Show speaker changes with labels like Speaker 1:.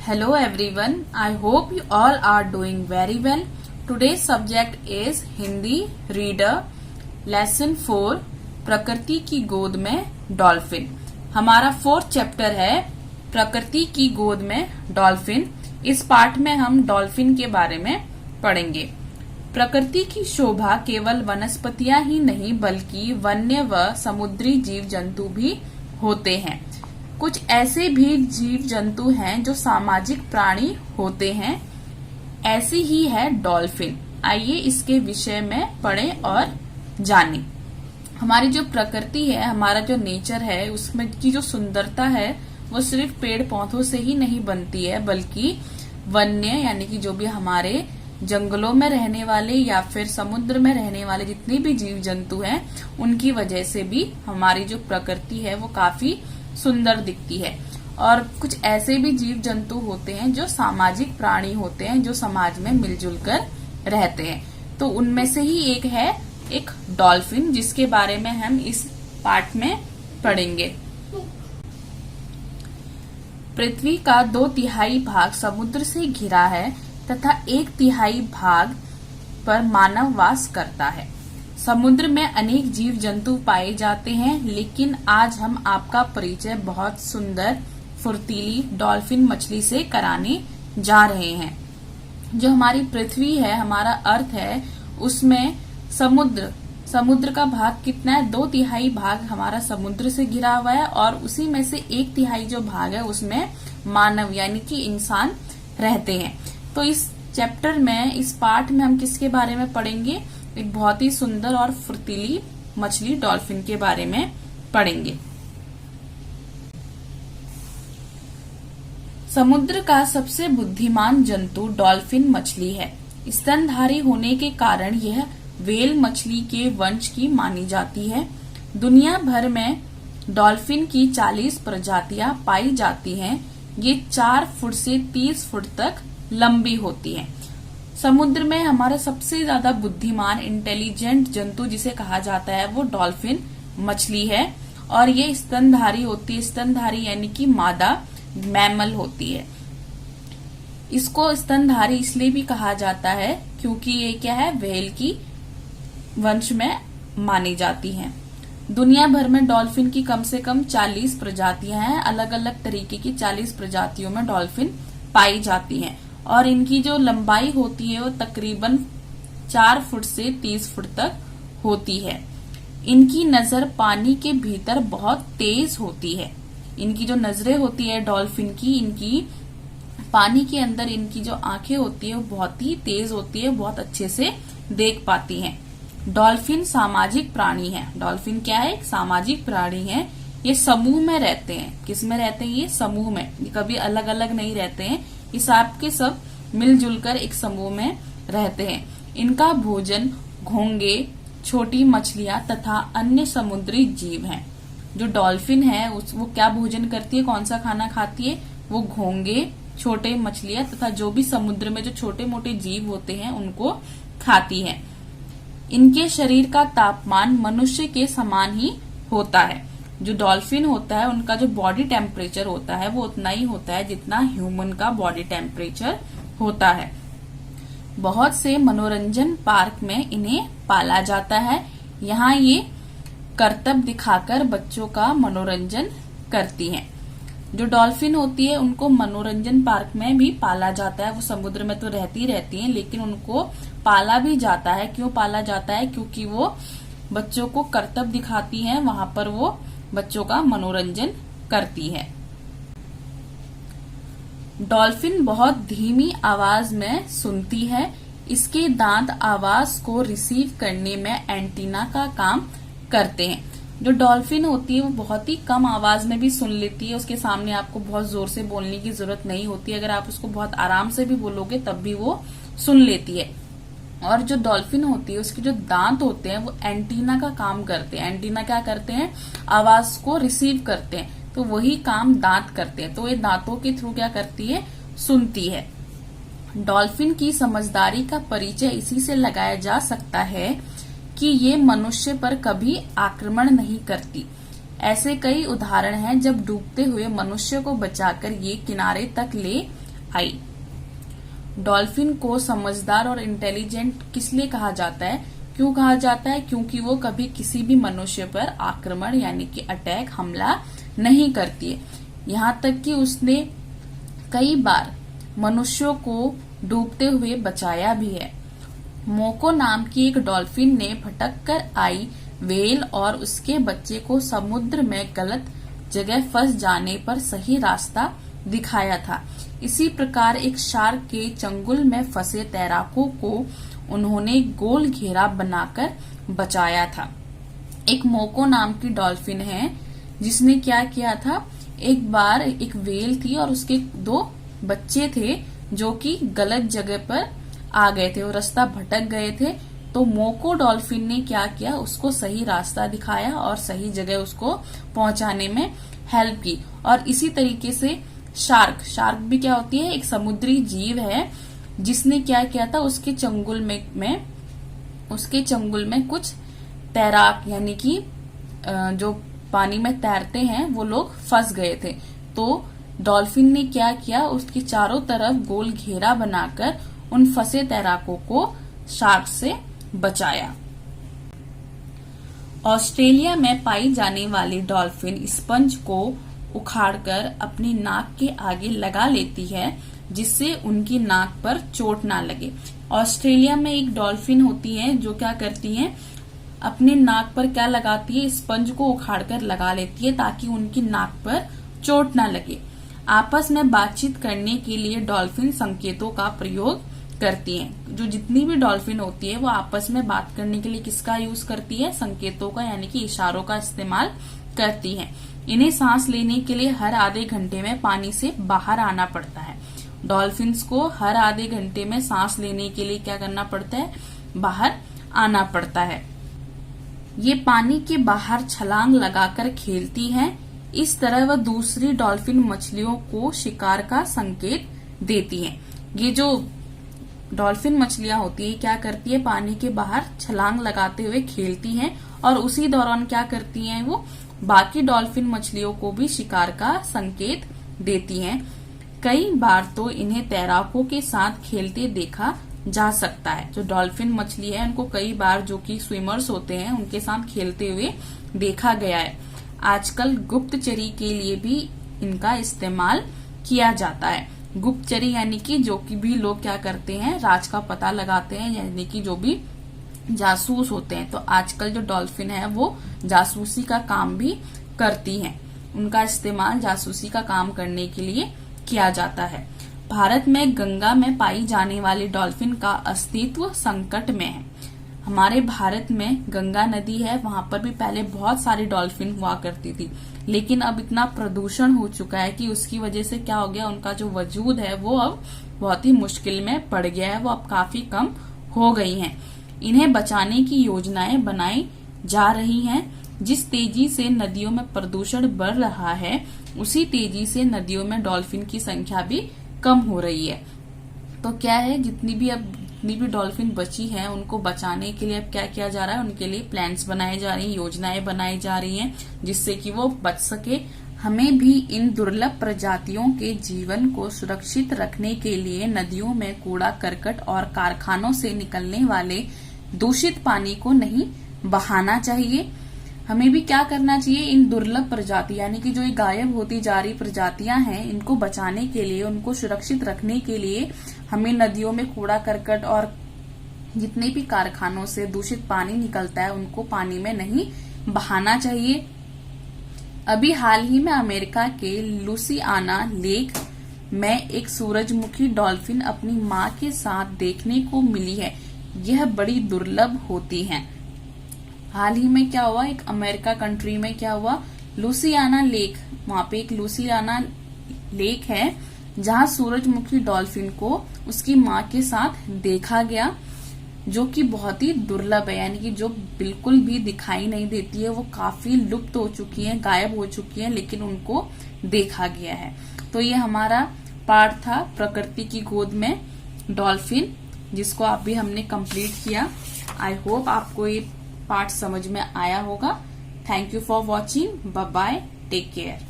Speaker 1: Hello everyone, I hope you all are doing very well. Today's subject is Hindi Reader Lesson 4 प्रकृति की गोद में dolphin. हमारा 4th chapter है प्रकृति की गोद में डॉल्फिन। इस पाठ में हम डॉल्फिन के बारे में पढ़ेंगे। प्रकृति की शोभा केवल वनस्पतियां ही नहीं बल्कि वन्य व समुद्री जीव जंतु भी होते हैं। कुछ ऐसे भी जीव जंतु हैं जो सामाजिक प्राणी होते हैं, ऐसी ही है डॉल्फिन। आइए इसके विषय में पढ़ें और जानें। हमारी जो प्रकृति है, हमारा जो नेचर है, उसमें की जो सुंदरता है वो सिर्फ पेड़ पौधों से ही नहीं बनती है बल्कि वन्य यानी कि जो भी हमारे जंगलों में रहने वाले या फिर समुद्र में रहने वाले जितने भी जीव जंतु हैं उनकी वजह से भी हमारी जो प्रकृति है वो काफी सुंदर दिखती है। और कुछ ऐसे भी जीव जंतु होते हैं जो सामाजिक प्राणी होते हैं, जो समाज में मिलजुल कर रहते हैं। तो उनमें से ही एक है एक डॉल्फिन, जिसके बारे में हम इस पाठ में पढ़ेंगे। पृथ्वी का 2/3 भाग समुद्र से घिरा है तथा 1/3 भाग पर मानव वास करता है। समुद्र में अनेक जीव जंतु पाए जाते हैं, लेकिन आज हम आपका परिचय बहुत सुंदर फुर्तीली डॉल्फिन मछली से कराने जा रहे हैं। जो हमारी पृथ्वी है, हमारा अर्थ है, उसमें समुद्र का भाग कितना है? 2/3 भाग हमारा समुद्र से घिरा हुआ है और उसी में से 1/3 जो भाग है उसमें मानव यानी कि इंसान रहते हैं। तो इस चैप्टर में, इस पाठ में हम किसके बारे में पढ़ेंगे? एक बहुत ही सुंदर और फुर्तीली मछली डॉल्फिन के बारे में पढ़ेंगे। समुद्र का सबसे बुद्धिमान जंतु डॉल्फिन मछली है। स्तनधारी होने के कारण यह व्हेल मछली के वंश की मानी जाती है। दुनिया भर में डॉल्फिन की 40 प्रजातियां पाई जाती हैं। ये 4 फुट से 30 फुट तक लंबी होती हैं। समुद्र में हमारा सबसे ज्यादा बुद्धिमान इंटेलिजेंट जंतु जिसे कहा जाता है वो डॉल्फिन मछली है और ये स्तनधारी होती है। स्तनधारी यानी कि मादा मैमल होती है। इसको स्तनधारी इसलिए भी कहा जाता है क्योंकि ये क्या है, व्हेल की वंश में मानी जाती है। दुनिया भर में डॉल्फिन की कम से कम 40 प्रजातियां हैं। अलग अलग तरीके की 40 प्रजातियों में डॉल्फिन पाई जाती हैं और इनकी जो लंबाई होती है वो तकरीबन 4 फुट से 30 फुट तक होती है। इनकी नजर पानी के भीतर बहुत तेज होती है। इनकी जो नजरें होती है डॉल्फिन की, इनकी पानी के अंदर इनकी जो आंखें होती है वो बहुत ही तेज होती है, बहुत अच्छे से देख पाती हैं। डॉल्फिन सामाजिक प्राणी है। डॉल्फिन क्या है? एक सामाजिक प्राणी है। ये समूह में रहते हैं। किस में रहते हैं? ये समूह में, ये कभी अलग अलग नहीं रहते हैं। ये सबके सब मिलजुल कर एक समूह में रहते हैं। इनका भोजन घोंगे, छोटी मछलियां तथा अन्य समुद्री जीव हैं। जो डॉल्फिन है वो क्या भोजन करती है, कौन सा खाना खाती है? वो घोंगे, छोटे मछलियां तथा जो भी समुद्र में जो छोटे मोटे जीव होते हैं उनको खाती है। इनके शरीर का तापमान मनुष्य के समान ही होता है। जो डॉल्फिन होता है उनका जो बॉडी टेम्परेचर होता है वो उतना ही होता है जितना ह्यूमन का बॉडी टेम्परेचर होता है। बहुत से मनोरंजन पार्क में इन्हें पाला जाता है। यहाँ ये करतब दिखाकर बच्चों का मनोरंजन करती हैं। जो डॉल्फिन होती है उनको मनोरंजन पार्क में भी पाला जाता है। वो समुद्र में तो रहती हैं लेकिन उनको पाला भी जाता है। क्यों पाला जाता है? क्योंकि वो बच्चों को करतब दिखाती हैं, वहां पर वो बच्चों का मनोरंजन करती है। डॉल्फिन बहुत धीमी आवाज में सुनती है। इसके दांत आवाज को रिसीव करने में एंटीना का काम करते हैं। जो डॉल्फिन होती है वो बहुत ही कम आवाज में भी सुन लेती है। उसके सामने आपको बहुत जोर से बोलने की जरूरत नहीं होती। अगर आप उसको बहुत आराम से भी बोलोगे तब भी वो सुन लेती है। और जो डॉल्फिन होती है उसके जो दांत होते हैं वो एंटीना का काम करते हैं। एंटीना क्या करते हैं? आवाज को रिसीव करते हैं। तो वही काम दांत करते हैं। तो ये दांतों के थ्रू क्या करती है? सुनती है। डॉल्फिन की समझदारी का परिचय इसी से लगाया जा सकता है कि ये मनुष्य पर कभी आक्रमण नहीं करती। ऐसे कई उदाहरण हैं जब डूबते हुए मनुष्य को बचाकर ये किनारे तक ले आई। डॉल्फिन को समझदार और इंटेलिजेंट किस लिए कहा जाता है? क्यों कहा जाता है? क्योंकि वो कभी किसी भी मनुष्य पर आक्रमण यानी कि अटैक, हमला नहीं करती है। यहाँ तक कि उसने कई बार मनुष्यों को डूबते हुए बचाया भी है। मोको नाम की एक डॉल्फिन ने भटक कर आई व्हेल और उसके बच्चे को समुद्र में गलत जगह फंस जाने पर सही रास्ता दिखाया था। इसी प्रकार एक शार्क के चंगुल में फंसे तैराकों को उन्होंने गोल घेरा बनाकर बचाया था। एक मोको नाम की डॉल्फिन है जिसने क्या किया था, एक बार एक व्हेल थी और उसके 2 बच्चे थे जो कि गलत जगह पर आ गए थे, वो रास्ता भटक गए थे। तो मोको डॉल्फिन ने क्या किया, उसको सही रास्ता दिखाया और सही जगह उसको पहुंचाने में हेल्प की। और इसी तरीके से शार्क भी क्या होती है, एक समुद्री जीव है जिसने क्या किया था, उसके चंगुल में कुछ तैराक यानी कि जो पानी में तैरते हैं वो लोग फंस गए थे। तो डॉल्फिन ने क्या किया, उसकी चारों तरफ गोल घेरा बनाकर उन फंसे तैराकों को शार्क से बचाया। ऑस्ट्रेलिया में पाई जाने वाली डॉल्फिन स्पंज को उखाड़कर अपनी नाक के आगे लगा लेती है जिससे उनकी नाक पर चोट ना लगे। ऑस्ट्रेलिया में एक डॉल्फिन होती है जो क्या करती है, अपने नाक पर क्या लगाती है, स्पंज को उखाड़कर लगा लेती है ताकि उनकी नाक पर चोट ना लगे। आपस में बातचीत करने के लिए डॉल्फिन संकेतों का प्रयोग करती हैं। जो जितनी भी डॉल्फिन होती है वो आपस में बात करने के लिए किसका यूज करती है, संकेतों का यानी कि इशारों का इस्तेमाल करती हैं। इन्हें सांस लेने के लिए हर आधे घंटे में पानी से बाहर आना पड़ता है। डॉल्फिन्स को हर आधे घंटे में सांस लेने के लिए क्या करना पड़ता है, बाहर आना पड़ता है। ये पानी के बाहर छलांग लगाकर खेलती हैं। इस तरह वह दूसरी डॉल्फिन मछलियों को शिकार का संकेत देती हैं। ये जो डॉल्फिन मछलियां होती है क्या करती है, पानी के बाहर छलांग लगाते हुए खेलती हैं और उसी दौरान क्या करती हैं, वो बाकी डॉल्फिन मछलियों को भी शिकार का संकेत देती हैं। कई बार तो इन्हें तैराकों के साथ खेलते देखा जा सकता है। जो डॉल्फिन मछली है उनको कई बार जो कि स्विमर्स होते हैं उनके साथ खेलते हुए देखा गया है। आजकल गुप्तचरी के लिए भी इनका इस्तेमाल किया जाता है। गुप्तचरी यानी कि जो कि भी लोग क्या करते हैं, राज का पता लगाते हैं, यानी कि जो भी जासूस होते हैं। तो आजकल जो डॉल्फिन है वो जासूसी का काम भी करती हैं। उनका इस्तेमाल जासूसी का काम करने के लिए किया जाता है। भारत में गंगा में पाई जाने वाली डॉल्फिन का अस्तित्व संकट में है। हमारे भारत में गंगा नदी है, वहां पर भी पहले बहुत सारी डॉल्फिन हुआ करती थी, लेकिन अब इतना प्रदूषण हो चुका है कि उसकी वजह से क्या हो गया, उनका जो वजूद है वो अब बहुत ही मुश्किल में पड़ गया है। वो अब काफी कम हो गई हैं। इन्हें बचाने की योजनाएं बनाई जा रही हैं। जिस तेजी से नदियों में प्रदूषण बढ़ रहा है उसी तेजी से नदियों में डॉल्फिन की संख्या भी कम हो रही है। तो क्या है, जितनी भी डॉल्फिन बची हैं उनको बचाने के लिए अब क्या किया जा रहा है, उनके लिए प्लान्स बनाए जा रही हैं, योजनाएं बनाई जा रही हैं जिससे कि वो बच सके। हमें भी इन दुर्लभ प्रजातियों के जीवन को सुरक्षित रखने के लिए नदियों में कूड़ा करकट और कारखानों से निकलने वाले दूषित पानी को नहीं बहाना चाहिए। हमें भी क्या करना चाहिए, इन दुर्लभ प्रजाति यानी कि जो ये गायब होती जा रही प्रजातियां हैं इनको बचाने के लिए, उनको सुरक्षित रखने के लिए हमें नदियों में कूड़ा करकट और जितने भी कारखानों से दूषित पानी निकलता है उनको पानी में नहीं बहाना चाहिए। अभी हाल ही में अमेरिका के लुसियाना लेक में एक सूरजमुखी डॉल्फिन अपनी मां के साथ देखने को मिली है। यह बड़ी दुर्लभ होती हैं। हाल ही में क्या हुआ, एक अमेरिका कंट्री में क्या हुआ, लुसियाना लेक, वहां पे एक लुसियाना लेक है जहां सूरजमुखी डॉल्फिन को उसकी मां के साथ देखा गया, जो कि बहुत ही दुर्लभ है, यानी कि जो बिल्कुल भी दिखाई नहीं देती है, वो काफी लुप्त हो चुकी हैं, गायब हो चुकी हैं, लेकिन उनको देखा गया है। तो ये हमारा पार्ट था प्रकृति की गोद में डॉल्फिन, जिसको आप भी हमने कंप्लीट किया। आई होप आपको ये पार्ट समझ में आया होगा। Thank you for watching. Bye bye, take care.